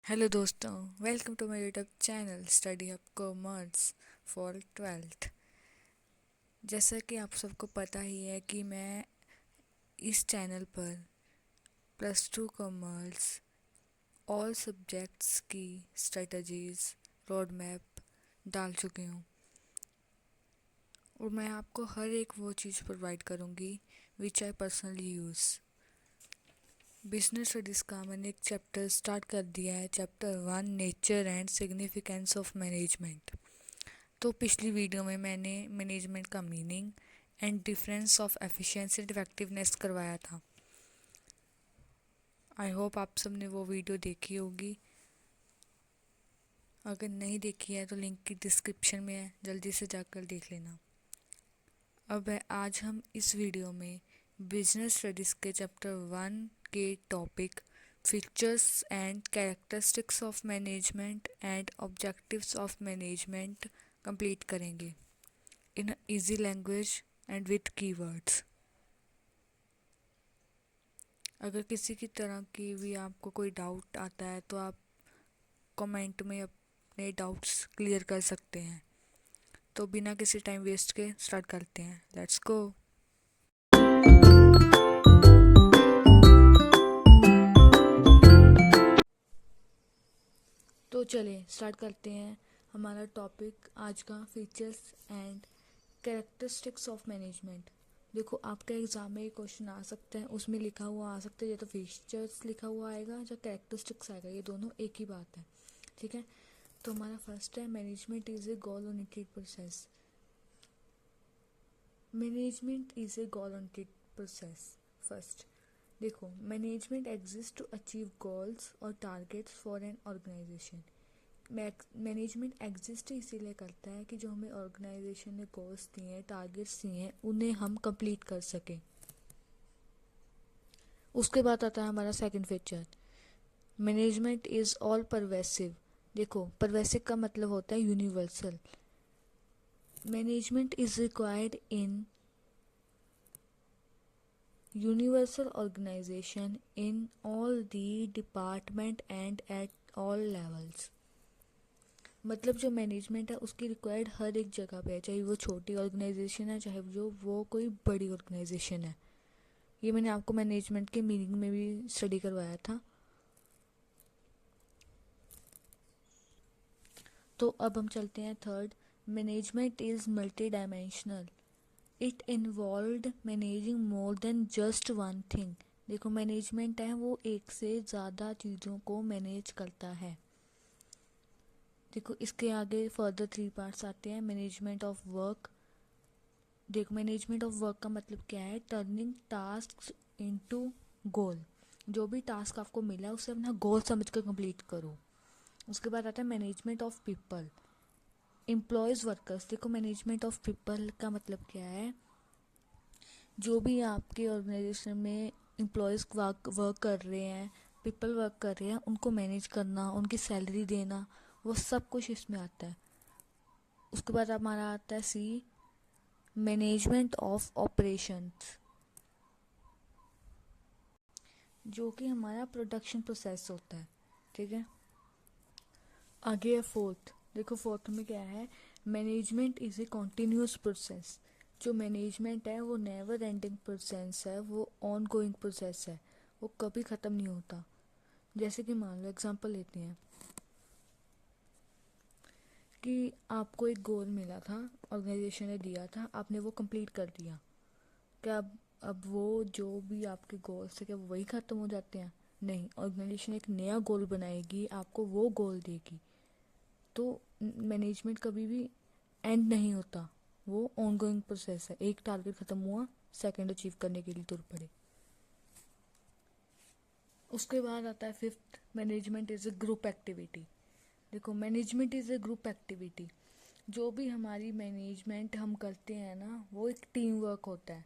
Hello दोस्तों, welcome to my YouTube channel study hub commerce for twelfth. जैसा कि आप सबको पता ही है कि मैं इस चैनल पर plus two commerce all subjects की स्ट्रेटजीज़ रोड मैप डाल चुकी हूँ और मैं आपको हर एक वो चीज़ प्रोवाइड करूँगी which I personally use. Business studies का मैंने एक चैप्टर स्टार्ट कर दिया है, chapter 1 nature and significance of management. तो पिछली वीडियो में मैंने मैनेजमेंट का meaning and difference of efficiency and effectiveness करवाया था। आई होप आप सब ने वो वीडियो देखी होगी। अगर नहीं देखी है तो लिंक की डिस्क्रिप्शन में है, जल्दी से जाकर देख लेना। आज हम इस वीडियो में बिजनेस स्टडीज़ के चैप्टर 1 के topic features and characteristics of management and objectives of management complete करेंगे in a easy language and with keywords। अगर किसी की तरह की भी आपको कोई डाउट आता है तो आप कमेंट में अपने डाउट्स क्लियर कर सकते हैं। तो बिना किसी टाइम वेस्ट के स्टार्ट करते हैं, लेट्स गो। तो चलिए स्टार्ट करते हैं हमारा टॉपिक आज का, features and characteristics of management. देखो, आपका एग्जाम में क्वेश्चन आ सकते हैं, उसमें लिखा हुआ आ सकता है या तो फीचर्स लिखा हुआ आएगा या कैरेक्टरिस्टिक्स आएगा, ये दोनों एक ही बात है। ठीक है, तो हमारा फर्स्ट है management is a goal oriented process. Management is a goal oriented process. First देखो, management exist to achieve goals और targets for an organisation. Management exist इसीलिए करता है कि जो हमें ऑर्गेनाइजेशन ने गोल्स दिए हैं, टारगेट्स दिए हैं, उन्हें हम कंप्लीट कर सकें। उसके बाद आता है हमारा second feature, management is all pervasive. देखो, परवेसिव का मतलब होता है universal. Management is required in universal organisation in all the department and at all levels. मतलब जो मैनेजमेंट है उसकी रिक्वायर्ड हर एक जगह पे है, चाहे वो छोटी ऑर्गेनाइजेशन है चाहे जो वो कोई बड़ी ऑर्गेनाइजेशन है। ये मैंने आपको मैनेजमेंट के मीनिंग में भी स्टडी करवाया था। तो अब हम चलते हैं third, management is multi dimensional. It involved managing more than just one thing. देखो, मैनेजमेंट है वो एक से ज़्यादा चीज़ों को मैनेज करता है। देखो, इसके आगे फर्दर 3 पार्ट्स आते हैं। Management of work. देखो, मैनेजमेंट ऑफ वर्क का मतलब क्या है, टर्निंग टास्क इनटू गोल। जो भी टास्क आपको मिला है उसे अपना गोल समझकर कंप्लीट करो। उसके बाद आता है management of people, employees workers. देखो, मैनेजमेंट ऑफ पीपल का मतलब क्या है, जो भी आपके ऑर्गेनाइजेशन में एम्प्लॉयज़ वर्क कर रहे हैं, पीपल वर्क कर रहे हैं, उनको मैनेज करना, उनकी सैलरी देना, वो सब कुछ इसमें आता है। उसके बाद हमारा आता है सी, मैनेजमेंट ऑफ ऑपरेशंस, जो कि हमारा प्रोडक्शन प्रोसेस होता है। ठीक है, आगे है फोर्थ। देखो, फोर्थ में क्या है, management is A continuous process. जो मैनेजमेंट है वो नेवर एंडिंग प्रोसेस है, वो ऑन गोइंग प्रोसेस है, वो कभी ख़त्म नहीं होता। जैसे कि मान लो एग्जांपल लेते हैं कि आपको एक गोल मिला था, ऑर्गेनाइजेशन ने दिया था, आपने वो कंप्लीट कर दिया। क्या अब वो जो भी आपके गोल्स थे क्या वो वही ख़त्म हो जाते हैं? नहीं, ऑर्गेनाइजेशन एक नया गोल बनाएगी, आपको वो गोल देगी। तो मैनेजमेंट कभी भी एंड नहीं होता, वो ऑनगोइंग प्रोसेस है। एक टारगेट ख़त्म हुआ, सेकंड अचीव करने के लिए तुर पड़े। उसके बाद आता है fifth, management is a group activity. देखो, management is a group activity. जो भी हमारी मैनेजमेंट हम करते हैं ना, वो एक टीम वर्क होता है।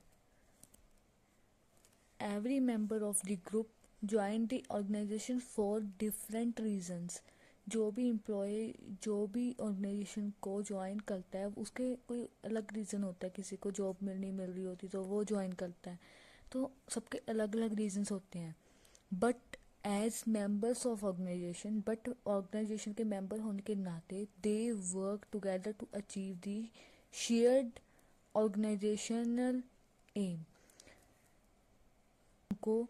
Every member of the group join the organisation for different reasons. जो भी एम्प्लॉय जो भी ऑर्गेनाइजेशन को ज्वाइन करता है उसके कोई अलग रीज़न होता है। किसी को जॉब नहीं मिल रही होती तो वो ज्वाइन करता है, तो सबके अलग अलग रीजंस होते हैं। But as members of organisation, but organisation के मेंबर होने के नाते they work together to achieve the shared organisational aim. को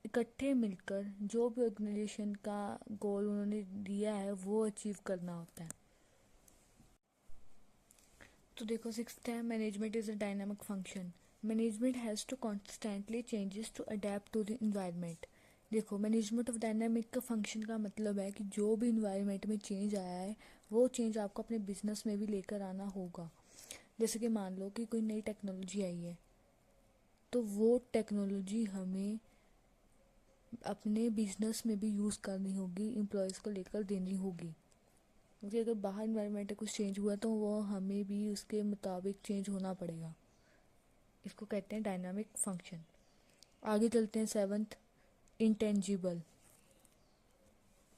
इकट्ठे मिलकर जो भी ऑर्गेनाइजेशन का गोल उन्होंने दिया है वो अचीव करना होता है। तो देखो सिक्स्थ है management is a dynamic function. Management has to constantly changes to adapt to the environment. देखो मैनेजमेंट ऑफ डायनामिक का फंक्शन का मतलब है कि जो भी इन्वायरमेंट में चेंज आया है वो चेंज आपको अपने बिजनेस में भी लेकर आना होगा। जैसे कि मान लो कि कोई नई टेक्नोलॉजी आई है तो वो टेक्नोलॉजी हमें अपने बिजनेस में भी यूज़ करनी होगी, एम्प्लॉयज़ को लेकर देनी होगी, क्योंकि अगर बाहर इन्वायरमेंट में कुछ चेंज हुआ तो वो हमें भी उसके मुताबिक चेंज होना पड़ेगा। इसको कहते हैं डायनामिक फंक्शन। आगे चलते हैं सेवंथ, इंटेंजिबल।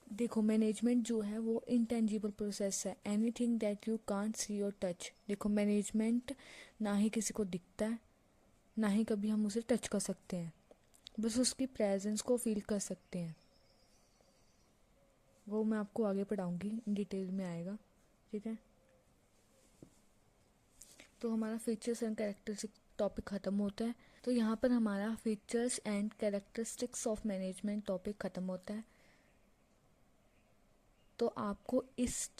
देखो मैनेजमेंट जो है वो इंटेंजिबल प्रोसेस है, anything that you can't see और टच। देखो मैनेजमेंट ना ही किसी को दिखता है ना ही कभी हम उसे टच कर सकते हैं, बस उसकी प्रेजेंस को फील कर सकते हैं। वो मैं आपको आगे पढ़ाऊंगी, डिटेल में आएगा, ठीक है। तो हमारा फीचर्स एंड कैरेक्टरिस्टिक टॉपिक ख़त्म होता है। तो यहाँ पर हमारा features and characteristics of management topic ख़त्म होता है। तो आपको इस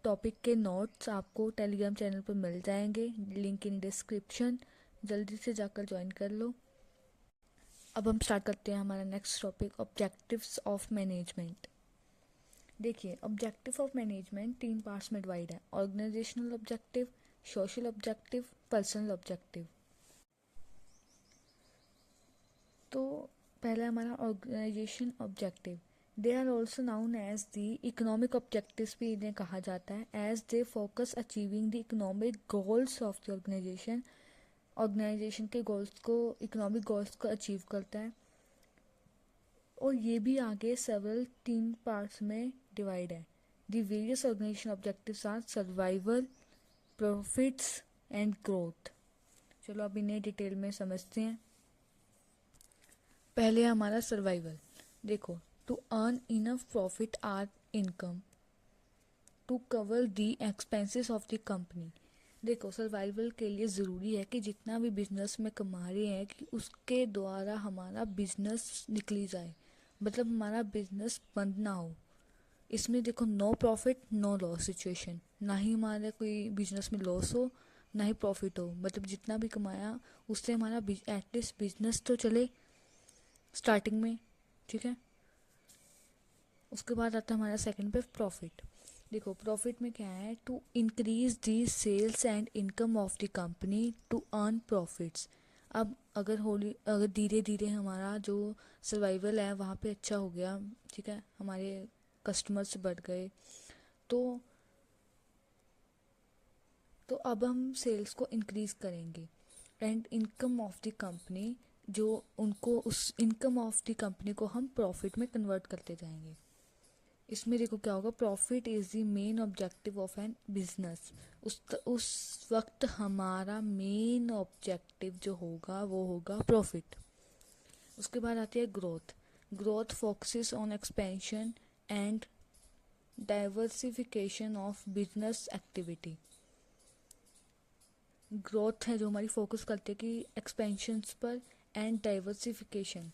टॉपिक के नोट्स आपको टेलीग्राम चैनल पर मिल जाएंगे, लिंक इन डिस्क्रिप्शन, जल्दी से जाकर ज्वाइन कर लो। अब हम स्टार्ट करते हैं हमारा next topic, objectives of management. देखिए ऑब्जेक्टिव ऑफ मैनेजमेंट 3 पार्ट्स में डिवाइड है, organisational objective, social objective, personal objective. तो पहला हमारा organisation objective. They are also known as the economic objectives भी इन्हें कहा जाता है, as they focus achieving the economic goals of the organisation. Organisation के गोल्स को, इकोनॉमिक गोल्स को अचीव करता है। और ये भी आगे सेवरल 3 पार्ट्स में डिवाइड है। The various organisation objectives are survival, profits and growth. चलो अब इन्हें डिटेल में समझते हैं। पहले हमारा सर्वाइवल। देखो to earn enough profit or income to cover the expenses of the company. देखो सर्वाइवल के लिए ज़रूरी है कि जितना भी बिजनेस में कमा रहे हैं कि उसके द्वारा हमारा बिजनेस निकली जाए, मतलब हमारा बिजनेस बंद ना हो। इसमें देखो no profit no loss situation, ना ही हमारा कोई बिजनेस में लॉस हो ना ही प्रॉफिट हो, मतलब जितना भी कमाया उससे हमारा एटलीस्ट बिजनेस तो चले स्टार्टिंग में, ठीक है। उसके बाद आता है हमारा सेकंड पे प्रॉफिट। देखो प्रॉफिट में क्या है, to increase the sales and income of the company to earn profits. अब अगर धीरे धीरे हमारा जो सर्वाइवल है वहाँ पे अच्छा हो गया, ठीक है, हमारे कस्टमर्स बढ़ गए, तो अब हम सेल्स को इंक्रीज करेंगे and income of the company, जो उनको उस इनकम ऑफ द कंपनी को हम प्रॉफिट में कन्वर्ट करते जाएंगे। इसमें देखो क्या होगा, profit is the main objective of an business. उस वक्त हमारा मेन ऑब्जेक्टिव जो होगा वो होगा प्रॉफिट। उसके बाद आती है growth. Growth focuses on expansion and diversification of business activity. Growth है जो हमारी फोकस करते हैं कि एक्सपेंशंस पर एंड डाइवर्सिफिकेशन।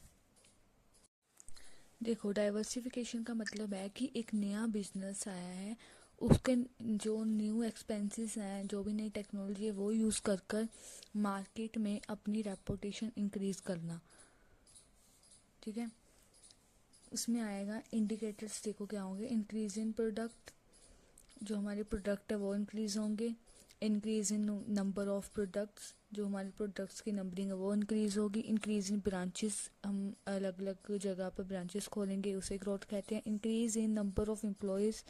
देखो डाइवर्सिफिकेशन का मतलब है कि एक नया बिजनेस आया है, उसके जो न्यू एक्सपेंसेस हैं, जो भी नई टेक्नोलॉजी है वो यूज़ कर कर मार्केट में अपनी रेपुटेशन इंक्रीज़ करना, ठीक है। उसमें आएगा इंडिकेटर्स, देखो क्या होंगे, इंक्रीज इन प्रोडक्ट, जो हमारे प्रोडक्ट है वो इंक्रीज़ होंगे। Increase in number of products, जो हमारे प्रोडक्ट्स की नंबरिंग है वो इंक्रीज़ होगी। इंक्रीज़ इन ब्रांचेस, हम अलग अलग जगह पर ब्रांचेस खोलेंगे, उसे ग्रोथ कहते हैं। Increase in number of employees,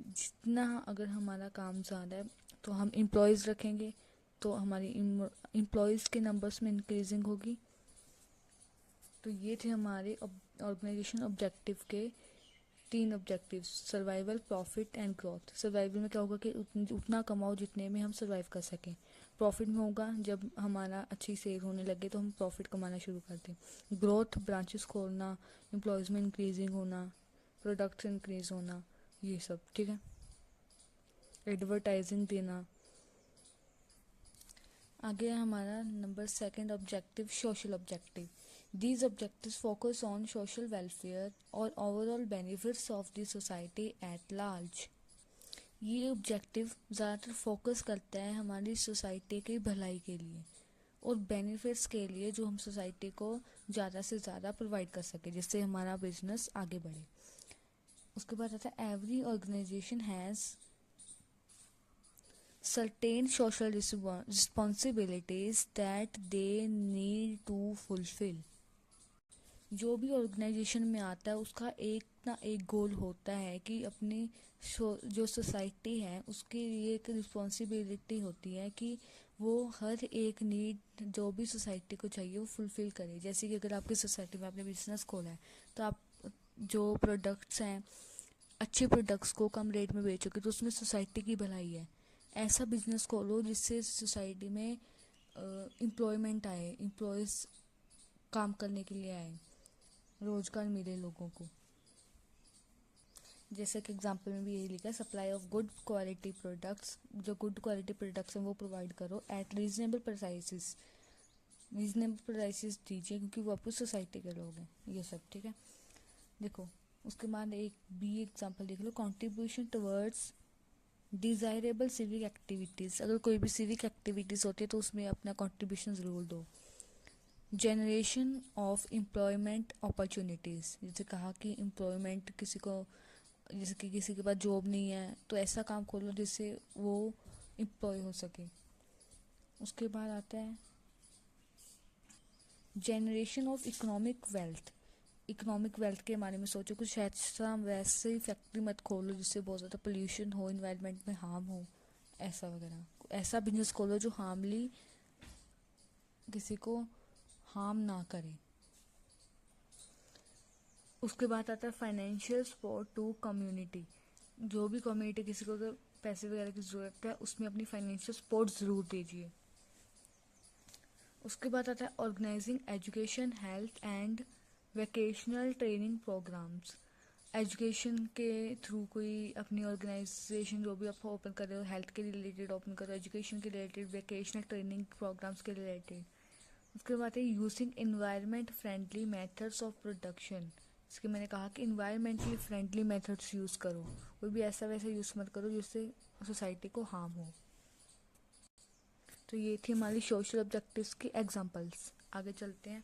जितना अगर हमारा काम ज़्यादा है तो हम एम्प्लॉयज़ रखेंगे तो हमारी एम्प्लॉयज़ के नंबर्स में इंक्रीजिंग होगी। तो ये थे हमारे ऑर्गेनाइजेशन ऑब्जेक्टिव के 3 objectives, survival, profit and growth. Survival में क्या होगा कि उतना कमाओ जितने में हम सर्वाइव कर सकें। प्रॉफिट में होगा जब हमारा अच्छी सेल होने लगे तो हम प्रॉफिट कमाना शुरू कर दें। ग्रोथ, ब्रांचेस खोलना, एम्प्लॉयज़ में इंक्रीजिंग होना, प्रोडक्ट्स इंक्रीज होना, ये सब, ठीक है। एडवर्टाइजिंग देना। आगे है हमारा number 2 objective, social objective. These objectives focus on social welfare और overall benefits of the society at large। ये ऑब्जेक्टिव ज़्यादातर फोकस करता है हमारी सोसाइटी की भलाई के लिए और बेनिफिट्स के लिए जो हम सोसाइटी को ज़्यादा से ज़्यादा प्रोवाइड कर सके, जिससे हमारा बिजनेस आगे बढ़े। उसके बाद आता है every organisation has certain social responsibilities that they need to fulfill। जो भी ऑर्गेनाइजेशन में आता है उसका एक ना एक गोल होता है कि अपनी जो सोसाइटी है उसके लिए एक रिस्पॉन्सिबिलिटी होती है कि वो हर एक नीड जो भी सोसाइटी को चाहिए वो फुलफ़िल करे। जैसे कि अगर आपकी सोसाइटी में आपने बिजनेस खोला है तो आप जो प्रोडक्ट्स हैं अच्छे प्रोडक्ट्स को कम रेट में बेचोगे तो उसमें सोसाइटी की भलाई है। ऐसा बिजनेस खोलो जिससे सोसाइटी में एम्प्लॉयमेंट आए, एम्प्लॉयज़ काम करने के लिए आए, रोजगार मिले लोगों को। जैसे कि एग्जांपल में भी यही लिखा है, supply of good quality products. जो गुड क्वालिटी प्रोडक्ट्स हैं वो प्रोवाइड करो eight reasonable prices. Reasonable prices दीजिए क्योंकि वो आपकी सोसाइटी के लोग हैं, ये सब, ठीक है। देखो उसके बाद एक बी एग्जांपल देख लो, contribution towards desirable civic activities. अगर कोई भी सिविक एक्टिविटीज़ होती है तो उसमें अपना कंट्रीब्यूशन ज़रूर दो। जनरेशन ऑफ एम्प्लॉयमेंट अपॉर्चुनिटीज़, जैसे कहा कि एम्प्लॉयमेंट किसी को, जैसे कि किसी के पास जॉब नहीं है तो ऐसा काम खोलो जिससे वो एम्प्लॉय हो सके। उसके बाद आता है generation of economic wealth. Economic wealth के बारे में सोचो, कुछ ऐसा वैसे ही फैक्ट्री मत खोलो जिससे बहुत ज़्यादा पोल्यूशन हो, इन्वायरमेंट में हार्म हो, ऐसा वगैरह। ऐसा बिजनेस खोलो जो हार्मली किसी को हार्म ना करे। उसके बाद आता है फाइनेंशियल सपोर्ट टू कम्युनिटी। जो भी कम्युनिटी किसी को अगर पैसे वगैरह की ज़रूरत है उसमें अपनी फाइनेंशियल सपोर्ट ज़रूर दीजिए। उसके बाद आता है organising education, health and vocational training programmes. Education के थ्रू कोई अपनी ऑर्गेनाइजेशन जो भी आप ओपन कर रहे हो, हेल्थ के रिलेटेड ओपन कर रहे हो, एजुकेशन के रिलेटेड, वेकेशनल ट्रेनिंग प्रोग्राम्स के रिलेटेड। उसके बाद है using environment friendly methods of production. इसके मैंने कहा कि इन्वायरमेंटली फ्रेंडली मेथड्स यूज़ करो, कोई भी ऐसा वैसा यूज़ मत करो जिससे सोसाइटी को हार्म हो। तो ये थी हमारी सोशल ऑब्जेक्टिव्स की एग्जांपल्स। आगे चलते हैं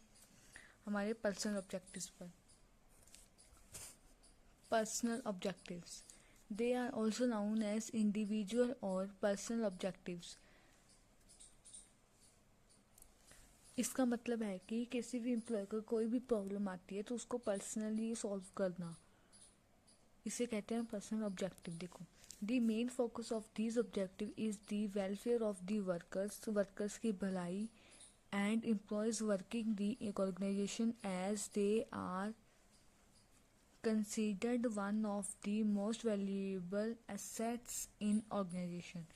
हमारे पर्सनल ऑब्जेक्टिव्स पर। Personal objectives, they are also known as individual और पर्सनल ऑब्जेक्टिव्स। इसका मतलब है कि किसी भी एम्प्लॉय को कोई भी प्रॉब्लम आती है तो उसको पर्सनली सॉल्व करना, इसे कहते हैं पर्सनल ऑब्जेक्टिव। देखो the main focus of this objective is the welfare of the workers, workers की भलाई, and employees working the organisation as they are considered one of the most valuable assets in organization।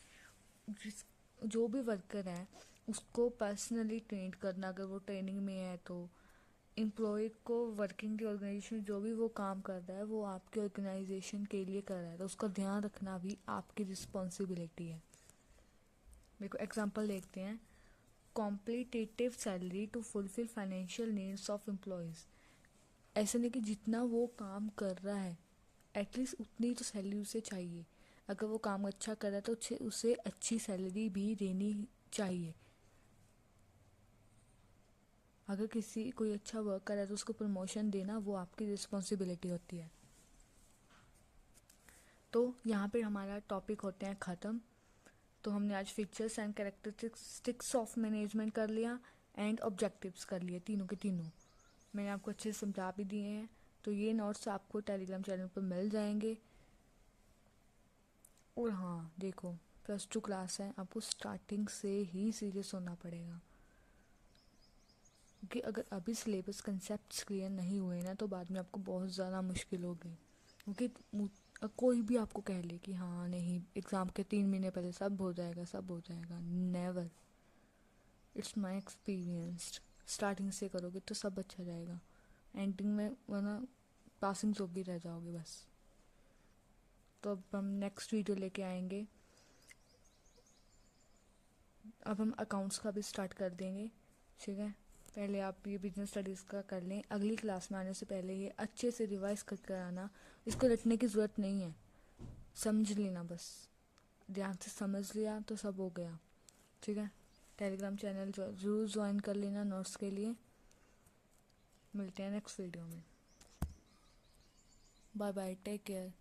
जो भी worker है उसको personally train करना, अगर वो training में है तो एम्प्लॉय को वर्किंग की ऑर्गेनाइजेशन जो भी वो काम कर रहा है वो आपके ऑर्गेनाइजेशन के लिए कर रहा है तो उसका ध्यान रखना भी आपकी रिस्पॉन्सिबिलिटी है। देखो एग्जांपल देखते हैं, competitive salary to fulfil financial needs of employees. ऐसा नहीं कि जितना वो काम कर रहा है एटलीस्ट उतनी तो सैलरी उसे चाहिए। अगर वो काम अच्छा कर रहा है तो उसे अच्छी सैलरी भी देनी चाहिए। अगर किसी कोई अच्छा वर्क कर रहा है तो उसको प्रमोशन देना वो आपकी रिस्पॉन्सिबिलिटी होती है। तो यहाँ पे हमारा टॉपिक होते हैं ख़त्म। तो हमने आज features and characteristics of management कर लिया एंड ऑब्जेक्टिव्स कर लिए, तीनों के तीनों मैंने आपको अच्छे से समझा भी दिए हैं। तो ये नोट्स आपको टेलीग्राम चैनल पर मिल जाएंगे। और हाँ देखो +2 क्लास है, आपको स्टार्टिंग से ही सीरियस होना पड़ेगा क्योंकि अगर अभी सिलेबस कंसेप्ट्स क्लियर नहीं हुए ना तो बाद में आपको बहुत ज़्यादा मुश्किल होगी। क्योंकि कोई भी आपको कह ले कि हाँ नहीं एग्ज़ाम के 3 महीने पहले सब हो जाएगा, सब हो जाएगा, never. It's my experienced. Starting से करोगे तो सब अच्छा जाएगा, एंडिंग में वरना पासिंग जोब भी रह जाओगे बस। तो अब हम नेक्स्ट वीडियो लेके आएंगे। अब हम अकाउंट्स का भी स्टार्ट कर देंगे, ठीक है। पहले आप ये बिजनेस स्टडीज़ का कर लें, अगली क्लास में आने से पहले ये अच्छे से रिवाइज कर आना। इसको रटने की ज़रूरत नहीं है, समझ लेना बस, ध्यान से समझ लिया तो सब हो गया, ठीक है। टेलीग्राम चैनल ज़रूर ज्वाइन कर लेना नोट्स के लिए। मिलते हैं नेक्स्ट वीडियो में। Bye bye, take care.